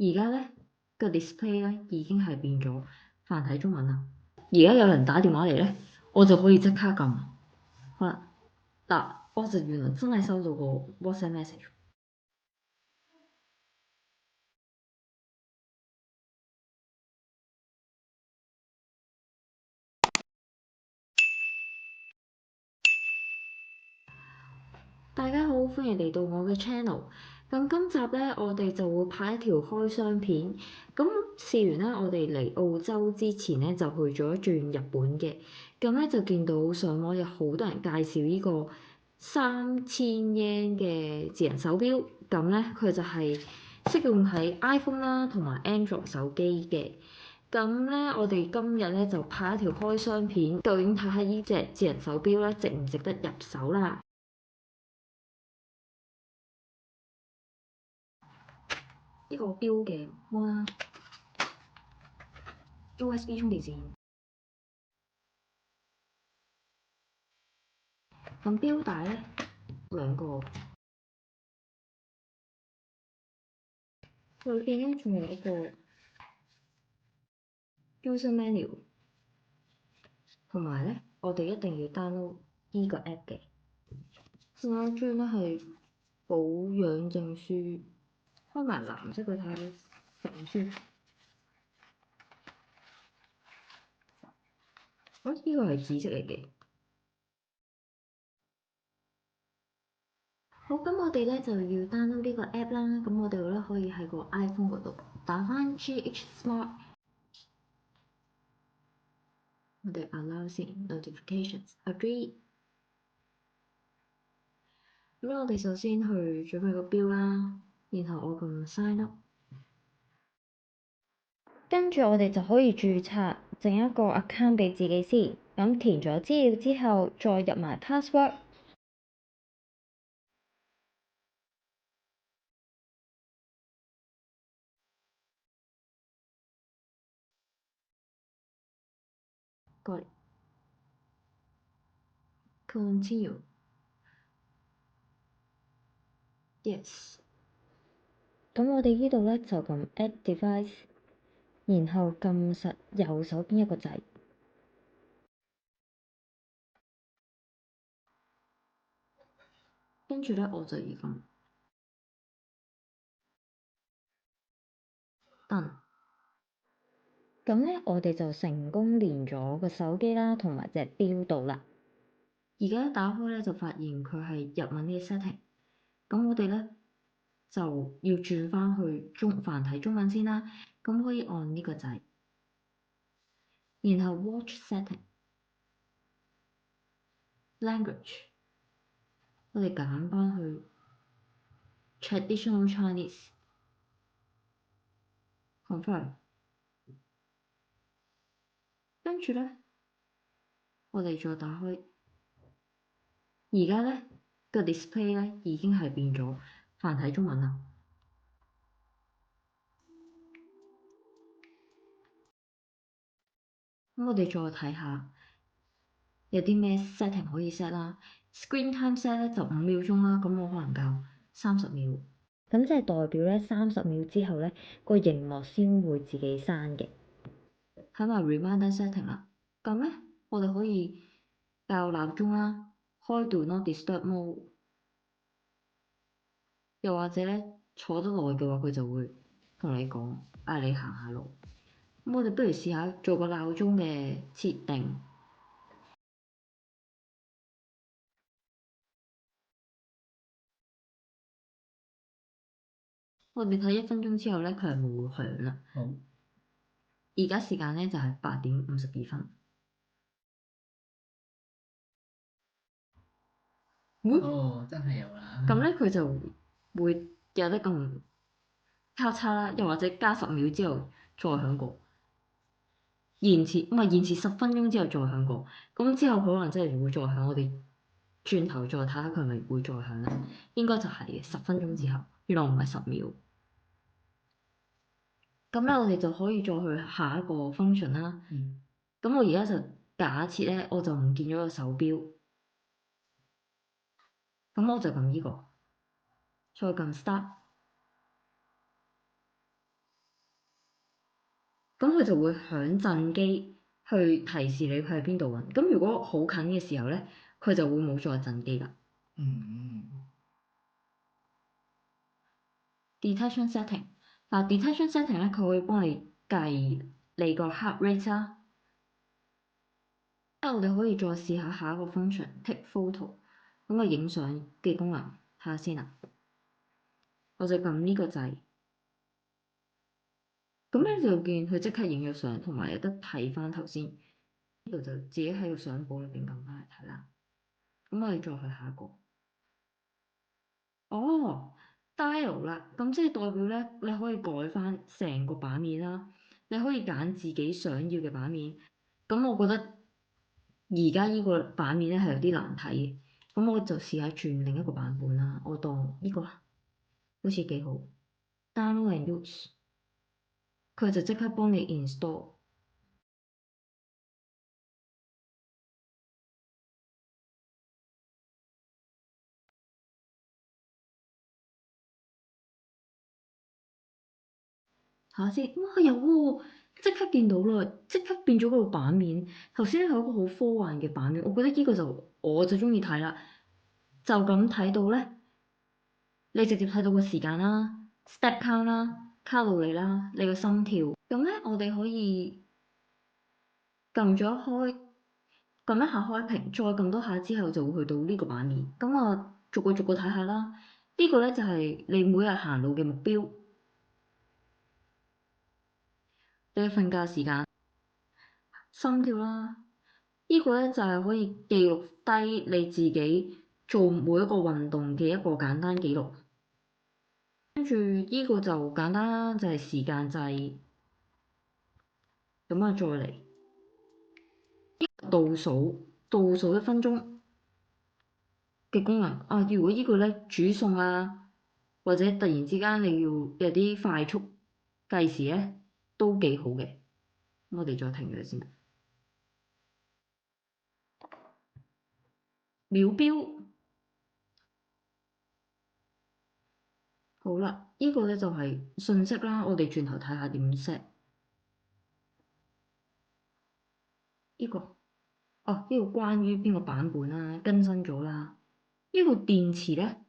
而家咧個 display 咧已經係變咗繁體中文啦。而家有人打電話嚟咧，我就可以即刻撳。好啦，嗱，我就原來真係收到個 WhatsApp message。大家好，歡迎嚟到我嘅 channel。咁今集咧，我哋就會拍一條開箱片。咁試完咧，我哋嚟澳洲之前咧，就去咗轉日本嘅。咁咧就見到上網有好多人介紹呢個3000 yen 嘅智能手錶。咁咧佢就係適用喺 iPhone 啦同埋 Android 手機嘅。咁咧，我哋今日咧就拍一條開箱片，究竟睇下呢隻智能手錶咧值唔值得入手啦？呢個錶嘅哇 USB 充電線，咁錶帶咧兩個，裏邊咧仲有一個 user manual，同埋咧我哋一定要 download 呢個 app 嘅。下一張咧係保養證書，開埋藍色佢睇下證書。呢個係紫色嚟嘅。好，咁我哋咧就要 download 呢個 app 啦。咁我哋咧可以喺個 iPhone 嗰度打返 GH Smart，我哋 allow 先 notifications agree。咁我哋首先去準備個錶啦，然後我撳 sign up，跟住我哋就可以註冊整一個 account 俾自己先。咁填咗資料之後，再入埋 password。過嚟 continue yes。咁我哋呢度咧就撳 add device，然後撳實右手邊一個掣，跟住咧我就要撳 done。咁咧我哋就成功連咗個手機啦，同埋隻錶度啦。而家一打開咧就發現佢係日文嘅 setting，咁我哋咧就要轉翻去繁體中文先啦。咁可以按呢個掣，然後 watch setting language，我哋揀翻去 traditional Chinese confirm，跟住咧我哋再打開，而家咧個 display 咧已經係變咗繁體中文啦。咁我哋再睇下有啲咩 setting 可以 set 啦。Screen time set 咧就5秒鐘啦，咁我可能較30秒。咁即係代表咧30秒之後咧個熒幕先會自己閂嘅。睇埋 reminder setting 啦，咁咧我哋可以校鬧鐘啦，開 do not disturb mode，又或者咧坐得耐嘅話，佢就會同你講嗌你行下路。咁我哋不如試下做個鬧鐘嘅設定。我哋睇1分鐘之後咧，佢係冇響啦。好，而家時間咧就係8:52。哦，真係有啦。咁咧佢就會有得咁交叉啦，又或者加10秒之後再響過，延遲10分鐘之後再響過。咁之後可能真係會再響，我哋轉頭再睇下佢係咪會再響啦。應該就係10分鐘之後，原來唔係10秒。咁咧我哋就可以再去下一個 function 啦。咁我而家就假設咧，我就唔見咗個手錶。咁我就撳呢個，再撳 start。咁佢就會響震機去提示你佢喺邊度揾。咁如果好近嘅時候咧，佢就會冇再震機㗎。Detection setting 嗱，detection setting 咧，佢可以幫你計你個 heart rate 啦。我哋可以再試下下一個 function take photo，咁個影相嘅功能睇下先啊。我就撳呢個掣，咁咧就見佢即刻影咗相，同埋有得睇翻頭先。呢度就自己喺個相簿裏邊撳翻嚟睇啦。咁我哋再去下一個。哦，dial 啦，咁即係代表咧，你可以改翻成個版面啦，你可以揀自己想要嘅版面。咁我覺得而家呢個版面咧係有啲難睇嘅，咁我就試下轉另一個版本啦。我當呢個好似幾好，download and use，佢就即刻幫你 install。下先，哇有喎，即刻見到啦，即刻變咗個版面。頭先係一個好科幻嘅版面，我覺得呢個我就中意睇啦。就咁睇到咧，你直接睇到個時間啦、step count 啦、卡路里啦、你個心跳。咁咧，我哋可以撳咗開，撳一下開屏，再撳多下之後就會去到呢個版面。咁我逐個逐個睇下啦。呢個咧就係你每日行路嘅目標。你嘅瞓覺時間、心跳啦，呢個咧就係可以記錄低你自己做每一個運動嘅一個簡單記錄。跟住呢個就簡單啦，就係時間掣。咁啊，再嚟倒數1分鐘嘅功能啊！如果呢個咧煮餸啊，或者突然之間你要有啲快速計時咧，都幾好嘅。我哋再停咗先。秒錶好啦，呢個咧就係信息啦。我哋轉頭睇下點 set 呢個。哦，呢個關於邊個版本啦，更新咗啦。呢個電池咧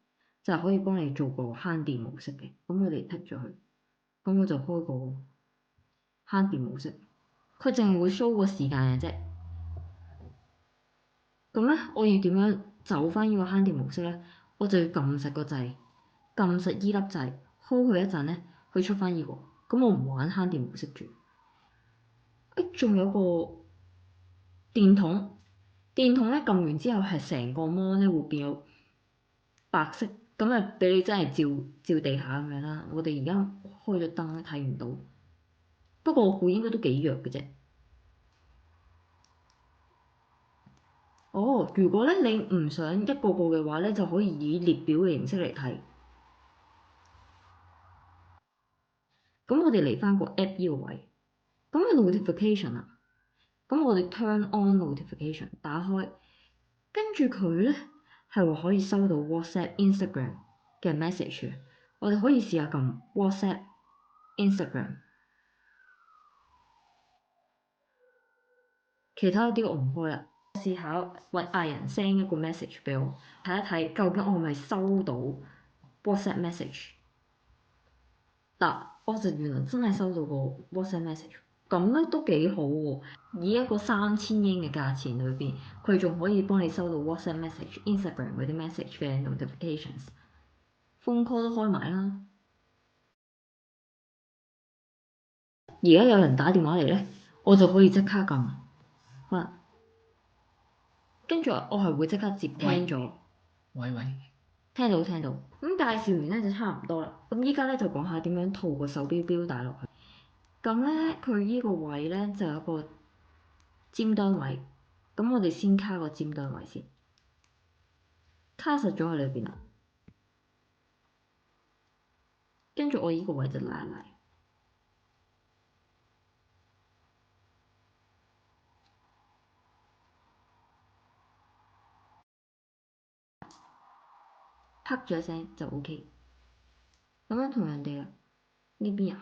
就可以幫你做個慳電模式嘅。咁我哋剔咗佢，咁我就開個慳電模式。佢淨係會 show 個時間嘅啫。咁咧，我要點樣走翻呢個慳電模式咧？我就要撳實個掣，撳實依粒掣，hold 佢一陣咧，佢出翻呢個。咁我唔玩慳電模式住。仲有個電筒，電筒咧撳完之後係成個 mon 咧會變到白色，咁啊俾你真係照地下咁樣啦。我哋而家開咗燈睇唔到，不過我估應該都幾弱嘅啫。哦，如果咧你唔想一個個嘅話咧，就可以以列表嘅形式嚟睇。咁我哋嚟翻個 app 呢個位，咁個 notification 啊，咁我哋 turn on notification 打開，跟住佢咧係話可以收到 WhatsApp、Instagram 嘅 message。我哋可以試下撳 WhatsApp、Instagram，其他啲我唔開啦。試下揾嗌人 send 一個 message 俾我，睇一睇究竟我係咪收到 WhatsApp message。嗱，我就原來真係收到個 WhatsApp message，咁咧都幾好喎。以一個3000英嘅價錢裏邊，佢仲可以幫你收到 WhatsApp message、Instagram 嗰啲 message 嘅 notifications，phone call 都開埋啦。而家有人打電話嚟咧，我就可以即刻撳，好啦，跟住我係會即刻接聽咗。喂，聽到。咁介紹完咧就差唔多啦。咁依家咧就講下點樣套個手錶錶帶落去。咁咧佢依個位咧就有個尖端位，咁我哋先卡個尖端位先，卡實咗喺裏邊啦。跟住我依個位就拉嚟，啪咗一聲就 OK。咁樣同人哋啦，呢邊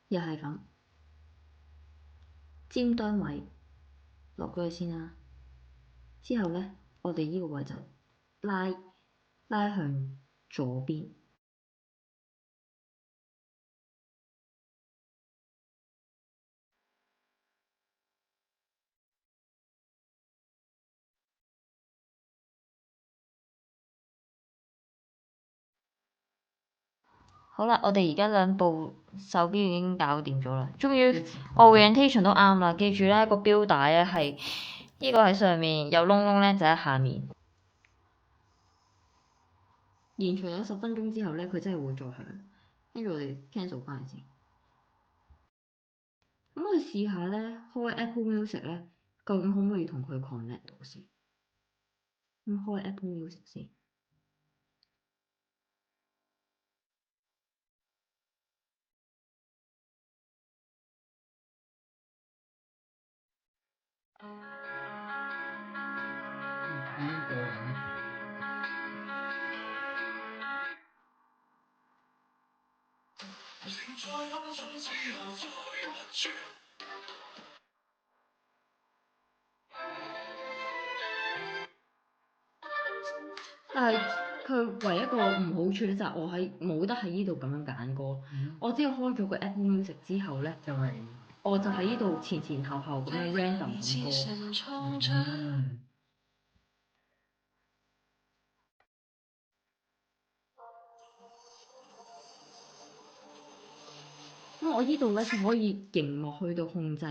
又係咁。尖端位落咗去先啦。之後咧，我哋呢個位就拉向左邊。好啦，我哋而家兩部手錶已經搞掂咗啦，終於 orientation 都啱啦。記住咧，個錶帶咧係呢個喺上面，有窿窿咧就喺下面。延長咗10分鐘之後咧，佢真係會再響。跟住我哋 cancel 翻先。咁我哋試下咧，開 Apple Music 咧，究竟可唔可以同佢 connect 到先？咁開 Apple Music 先。呢個啊，但係佢唯一一個唔好處咧，就係我冇得喺呢度咁樣揀歌。我只要開咗個 Apple Music 之後咧，我就喺呢度前前後後咁樣 random 咁歌。咁我呢度咧就可以熒幕去到控制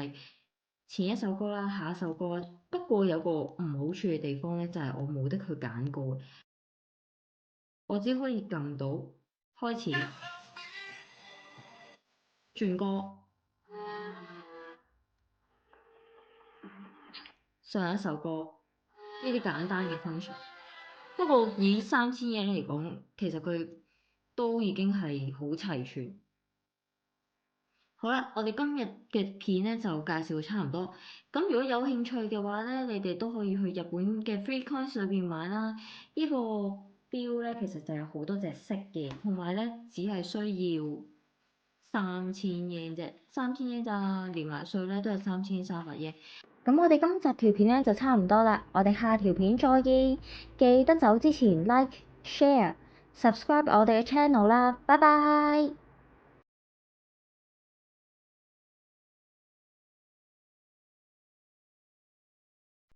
前一首歌啦、下一首歌啦。不過有個唔好處嘅地方咧，就係我冇得去揀歌，我只可以撳到開始轉歌，上一首歌呢啲簡單嘅 function。不過以3000 yen 嚟講，其實佢都已經係好齊全。好啦，我哋今日嘅片咧就介紹差唔多。咁如果有興趣嘅話咧，你哋都可以去日本嘅 Free Coins 裏邊買啦。呢個錶咧其實就有好多隻色嘅，同埋咧只係需要3000 yen 啫，3000 yen 咋，連埋稅咧都係3300 yen。咁我哋今集條片咧就差唔多啦，我哋下條片再見。記得走之前 like、share、subscribe 我哋嘅 channel 啦，拜拜。